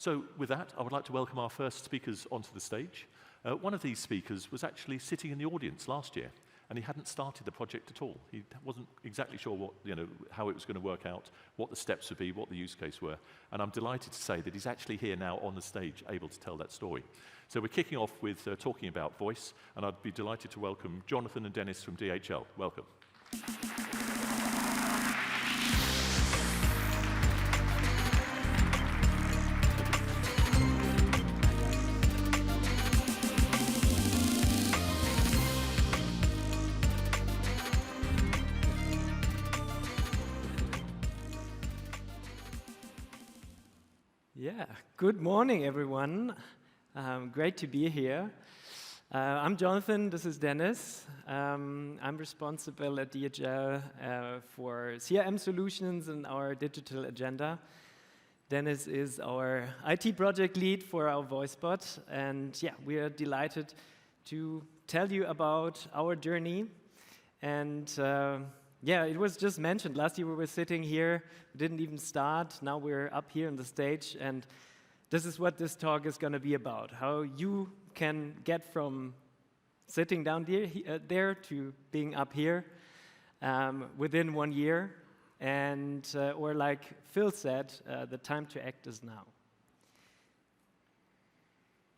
So with that, I would like to welcome our first speakers onto the stage. One of these speakers was actually sitting in the audience last year, and he hadn't started the project at all. He wasn't exactly sure what, how it was going to work out, what the steps would be, what the use case were. And I'm delighted to say that he's actually here now on the stage, able to tell that story. So we're kicking off with talking about voice, and I'd be delighted to welcome Jonathan and Dennis from DHL. Welcome. Yeah, good morning, everyone. Great to be here. I'm Jonathan, this is Dennis. I'm responsible at DHL for CRM solutions and our digital agenda. Dennis is our IT project lead for our Voicebot. And yeah, we are delighted to tell you about our journey. And yeah, it was just mentioned. Last year we were sitting here, we didn't even start. Now we're up here on the stage, and this is what this talk is going to be about. How you can get from sitting down there to being up here within 1 year. And, or like Phil said, the time to act is now.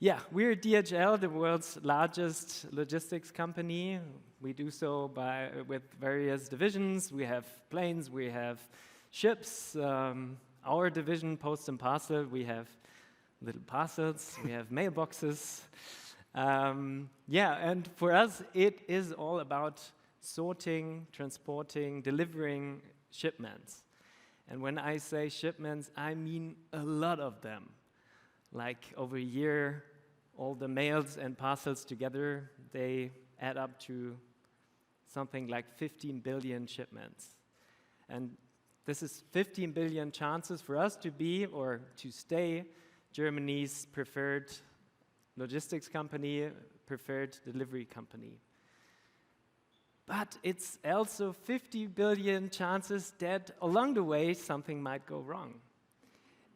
Yeah, we're DHL, the world's largest logistics company. We do so with various divisions. We have planes, we have ships. Our division, Post and Parcel, we have little parcels, we have mailboxes. Yeah, and for us, it is all about sorting, transporting, delivering shipments. And when I say shipments, I mean a lot of them. Like over a year, all the mails and parcels together, they add up to something like 15 billion shipments. And this is 15 billion chances for us to be or to stay Germany's preferred logistics company, preferred delivery company. But it's also 50 billion chances that along the way something might go wrong.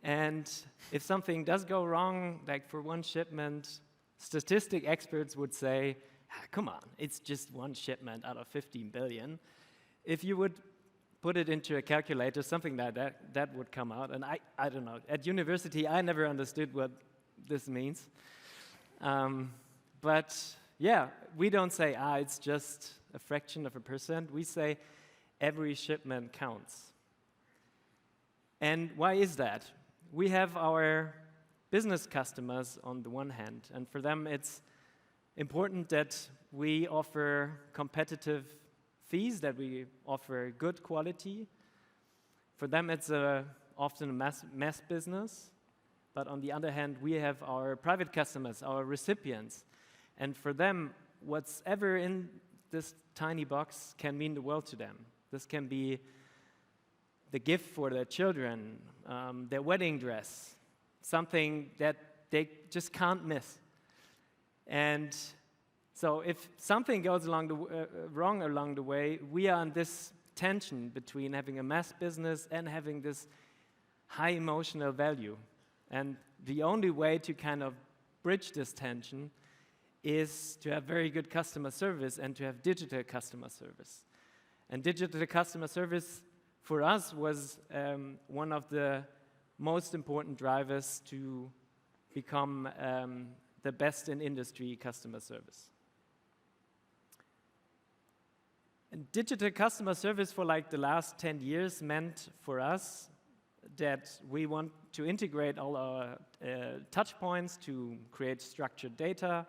And if something does go wrong, like for one shipment, statistic experts would say, come on, it's just one shipment out of 15 billion. If you would put it into a calculator, something like that would come out. And I don't know. At university, I never understood what this means. But yeah, we don't say, it's just a fraction of a percent. We say every shipment counts. And why is that? We have our business customers on the one hand, and for them it's important that we offer competitive fees, that we offer good quality. For them it's often a mass business, but on the other hand we have our private customers, our recipients, and for them what's ever in this tiny box can mean the world to them. This can be the gift for their children, their wedding dress, something that they just can't miss. And so if something goes wrong along the way, we are in this tension between having a mass business and having this high emotional value. And the only way to kind of bridge this tension is to have very good customer service and to have digital customer service. And digital customer service for us was one of the most important drivers to become the best in industry customer service. And digital customer service for like the last 10 years meant for us that we want to integrate all our touch points to create structured data,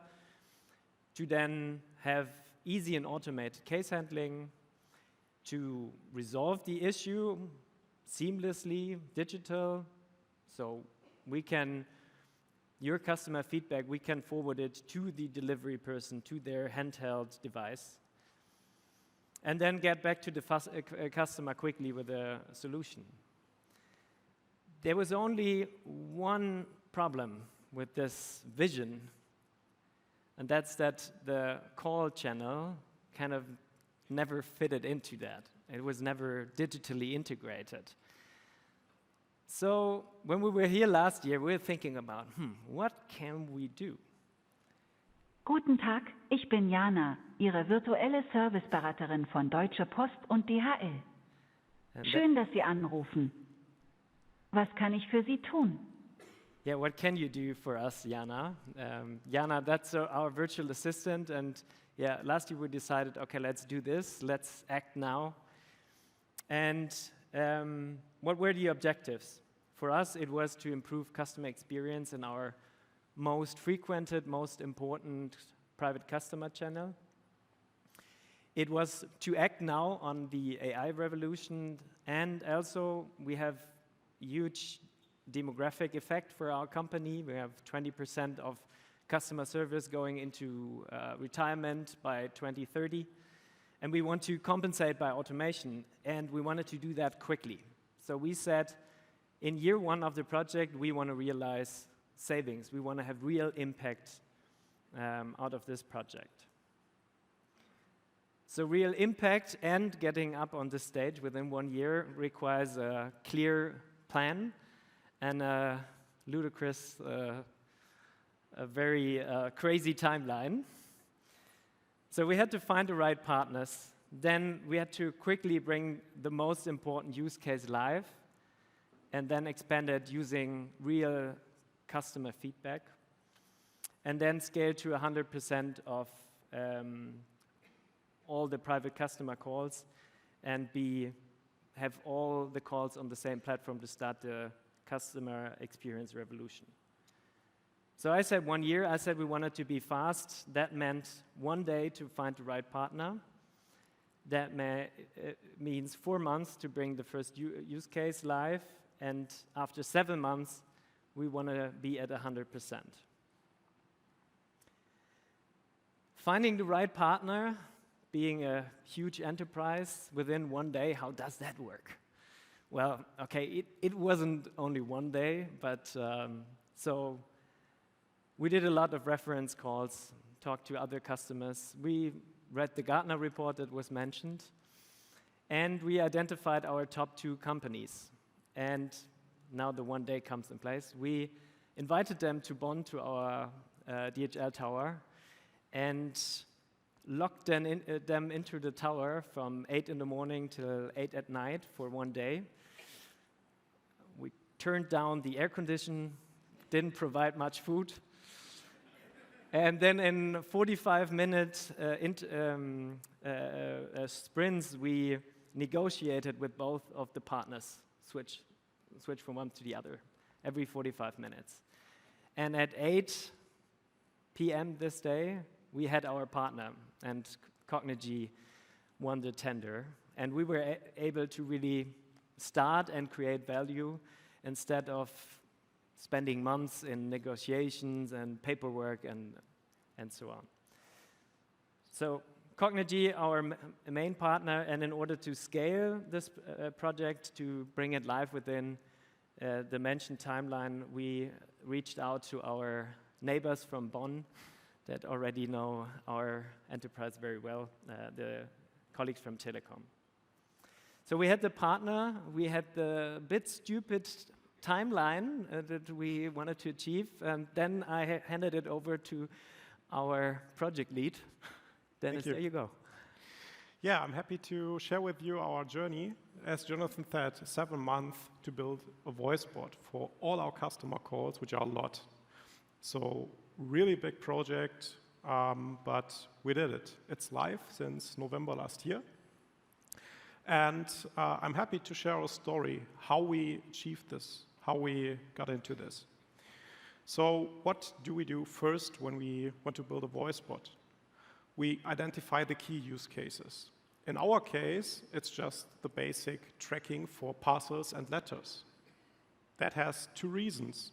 to then have easy and automated case handling, to resolve the issue seamlessly, digital, so we can, your customer feedback, we can forward it to the delivery person, to their handheld device, and then get back to the customer quickly with a solution. There was only one problem with this vision, and that's that the call channel kind of never fitted into that. It was never digitally integrated. So when we were here last year, we were thinking about, what can we do? Guten Tag, ich bin Jana, Ihre virtuelle Serviceberaterin von Deutsche Post und DHL. Schön, dass Sie anrufen. Was kann ich für Sie tun? Yeah, what can you do for us, Jana? Jana, that's our virtual assistant, and yeah, last year we decided, okay, let's do this, let's act now. And what were the objectives? For us, it was to improve customer experience in our most frequented, most important private customer channel. It was to act now on the AI revolution, and also we have huge demographic effect for our company. We have 20% of customer service going into retirement by 2030. And we want to compensate by automation, and we wanted to do that quickly. So we said, in year one of the project, we want to realize savings. We want to have real impact out of this project. So real impact and getting up on the stage within 1 year requires a clear plan and a ludicrous, a very crazy timeline. So we had to find the right partners. Then we had to quickly bring the most important use case live and then expand it using real customer feedback. And then scale to 100% of all the private customer calls and have all the calls on the same platform to start the customer experience revolution. So I said 1 year, I said we wanted to be fast. That meant 1 day to find the right partner. That means 4 months to bring the first use case live, and after 7 months, we want to be at 100%. Finding the right partner, being a huge enterprise within 1 day, how does that work? Well, okay, it wasn't only 1 day, but so we did a lot of reference calls, talked to other customers. We read the Gartner report that was mentioned, and we identified our top 2 companies. And now the 1 day comes in place. We invited them to Bonn to our DHL tower and locked them into the tower from 8 in the morning till 8 at night for 1 day. We turned down the air condition, didn't provide much food. And then in 45-minute sprints, we negotiated with both of the partners, switch from one to the other every 45 minutes. And at 8 p.m. this day, we had our partner, and Cognigy won the tender. And we were able to really start and create value instead of spending months in negotiations and paperwork and so on. So Cognigy, our main partner, and in order to scale this project, to bring it live within the mentioned timeline, we reached out to our neighbors from Bonn that already know our enterprise very well, the colleagues from Telekom. So we had the partner, we had the bit stupid timeline that we wanted to achieve, and then I handed it over to our project lead. Dennis, there you go. Yeah, I'm happy to share with you our journey. As Jonathan said, 7 months to build a voice bot for all our customer calls, which are a lot. So really big project, but we did it. It's live since November last year. And I'm happy to share a story, how we achieved this, how we got into this. So what do we do first when we want to build a voice bot? We identify the key use cases. In our case, it's just the basic tracking for parcels and letters. That has 2 reasons.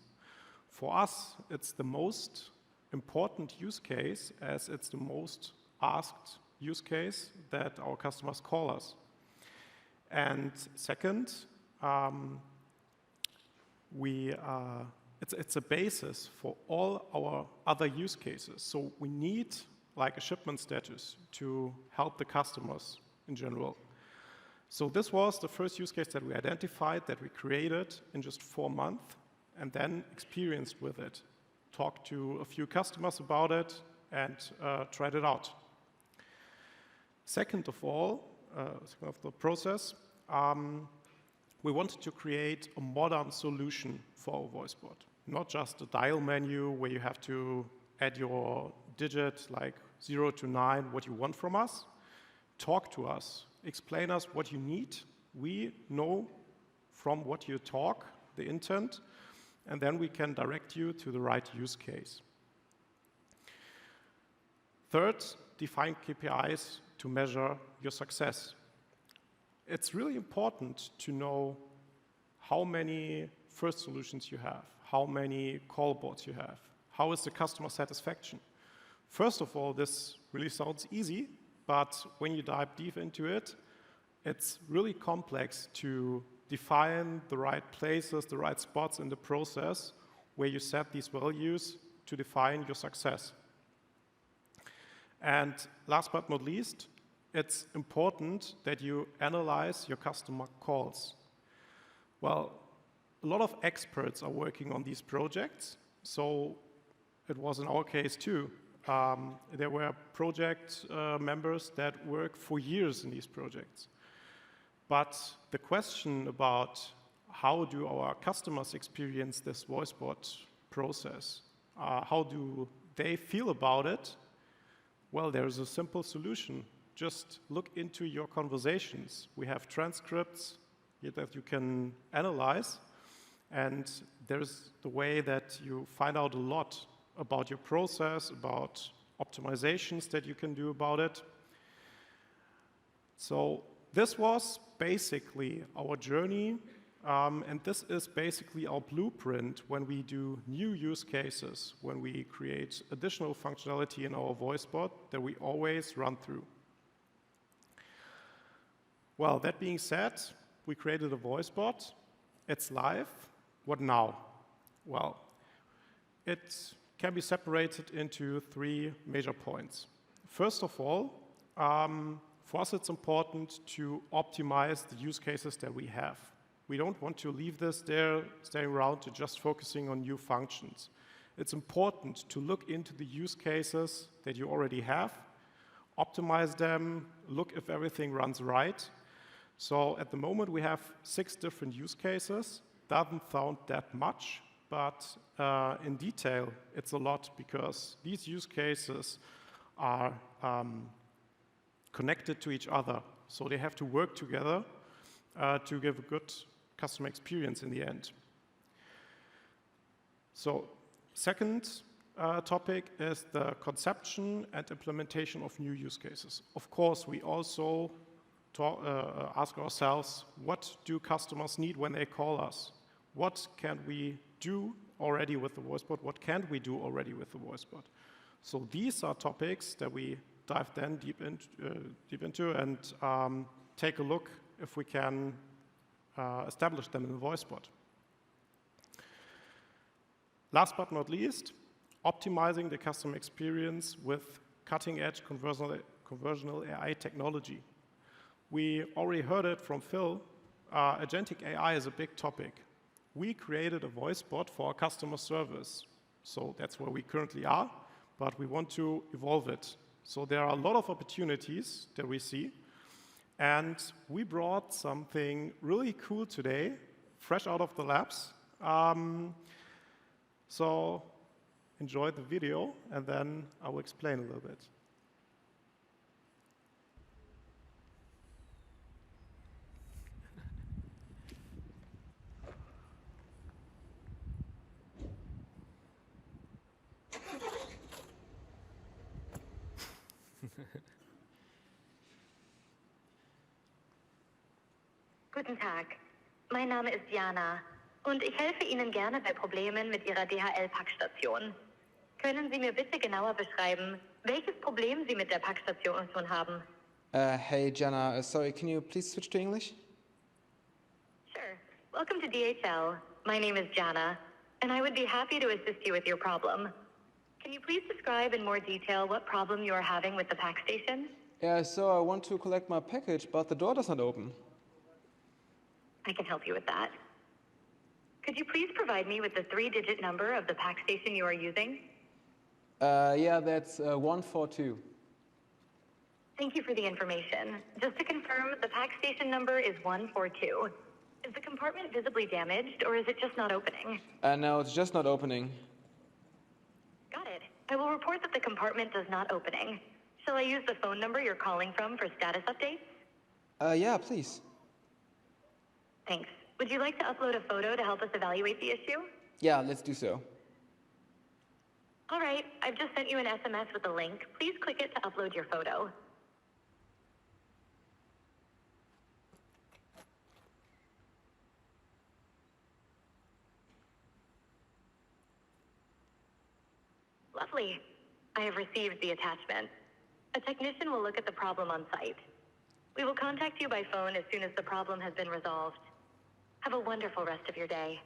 For us, it's the most important use case, as it's the most asked use case that our customers call us. And second, it's a basis for all our other use cases. So we need like a shipment status to help the customers in general. So this was the first use case that we identified, that we created in just 4 months, and then experienced with it. Talked to a few customers about it, and tried it out. Second of all, second of the process, we wanted to create a modern solution for our Voicebot. Not just a dial menu where you have to add your digit, like 0 to 9, what you want from us. Talk to us. Explain us what you need. We know from what you talk, the intent, and then we can direct you to the right use case. Third, define KPIs to measure your success. It's really important to know how many first solutions you have, how many call boards you have, how is the customer satisfaction. First of all, this really sounds easy, but when you dive deep into it, it's really complex to define the right places, the right spots in the process where you set these values to define your success. And last but not least, it's important that you analyze your customer calls. Well, a lot of experts are working on these projects, so it was in our case too. There were project members that work for years in these projects. But the question about how do our customers experience this Voicebot process, how do they feel about it? Well, there's a simple solution. Just look into your conversations. We have transcripts that you can analyze, and there's the way that you find out a lot about your process, about optimizations that you can do about it. So this was basically our journey, and this is basically our blueprint when we do new use cases, when we create additional functionality in our Voicebot that we always run through. Well, that being said, we created a Voicebot. It's live. What now? Well, it can be separated into 3 major points. First of all, for us it's important to optimize the use cases that we have. We don't want to leave this there, staying around to just focusing on new functions. It's important to look into the use cases that you already have, optimize them, look if everything runs right. So at the moment we have 6 different use cases. Doesn't sound that much, but in detail it's a lot because these use cases are connected to each other. So they have to work together to give a good customer experience in the end. So second topic is the conception and implementation of new use cases. Of course, we also ask ourselves, what do customers need when they call us? What can we do already with the Voicebot? What can't we do already with the Voicebot? So these are topics that we dive then deep into and take a look if we can establish them in the Voicebot. Last but not least, optimizing the customer experience with cutting-edge conversational AI technology. We already heard it from Phil. Agentic AI is a big topic. We created a Voicebot for our customer service. So that's where we currently are, but we want to evolve it. So there are a lot of opportunities that we see. And we brought something really cool today, fresh out of the labs. So enjoy the video, and then I will explain a little bit. Guten Tag, mein Name ist Jana und ich helfe Ihnen gerne bei Problemen mit Ihrer DHL-Packstation. Können Sie mir bitte genauer beschreiben, welches Problem Sie mit der Packstation schon haben? Hey Jana, sorry, can you please switch to English? Sure. Welcome to DHL. My name is Jana, and I would be happy to assist you with your problem. Can you please describe in more detail what problem you are having with the Packstation? Yeah, so I want to collect my package, but the door does not open. I can help you with that. Could you please provide me with the 3-digit number of the pack station you are using? Yeah, that's 142. Thank you for the information. Just to confirm, the pack station number is 142. Is the compartment visibly damaged, or is it just not opening? No, it's just not opening. Got it. I will report that the compartment is not opening. Shall I use the phone number you're calling from for status updates? Yeah, please. Thanks. Would you like to upload a photo to help us evaluate the issue? Yeah, let's do so. All right, I've just sent you an SMS with a link. Please click it to upload your photo. Lovely. I have received the attachment. A technician will look at the problem on site. We will contact you by phone as soon as the problem has been resolved. Have a wonderful rest of your day.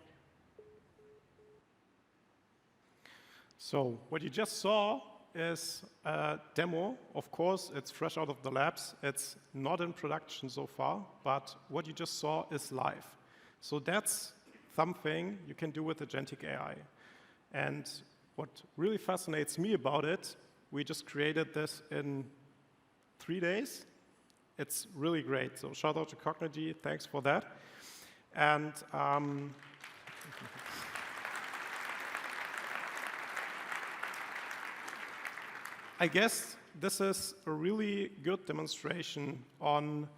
So what you just saw is a demo. Of course, it's fresh out of the labs. It's not in production so far, but what you just saw is live. So that's something you can do with agentic AI. And what really fascinates me about it, we just created this in 3 days. It's really great. So shout out to Cognigy. Thanks for that. And I guess this is a really good demonstration on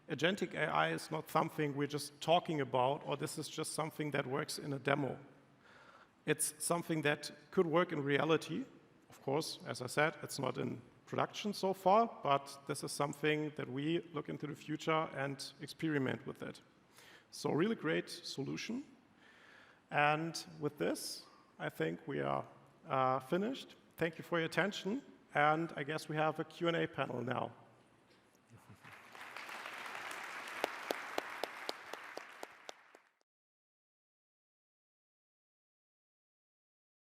agentic AI is not something we're just talking about, or this is just something that works in a demo. It's something that could work in reality. Of course, as I said, it's not in production so far, but this is something that we look into the future and experiment with it. So really great solution. And with this, I think we are finished. Thank you for your attention. And I guess we have a Q&A panel now.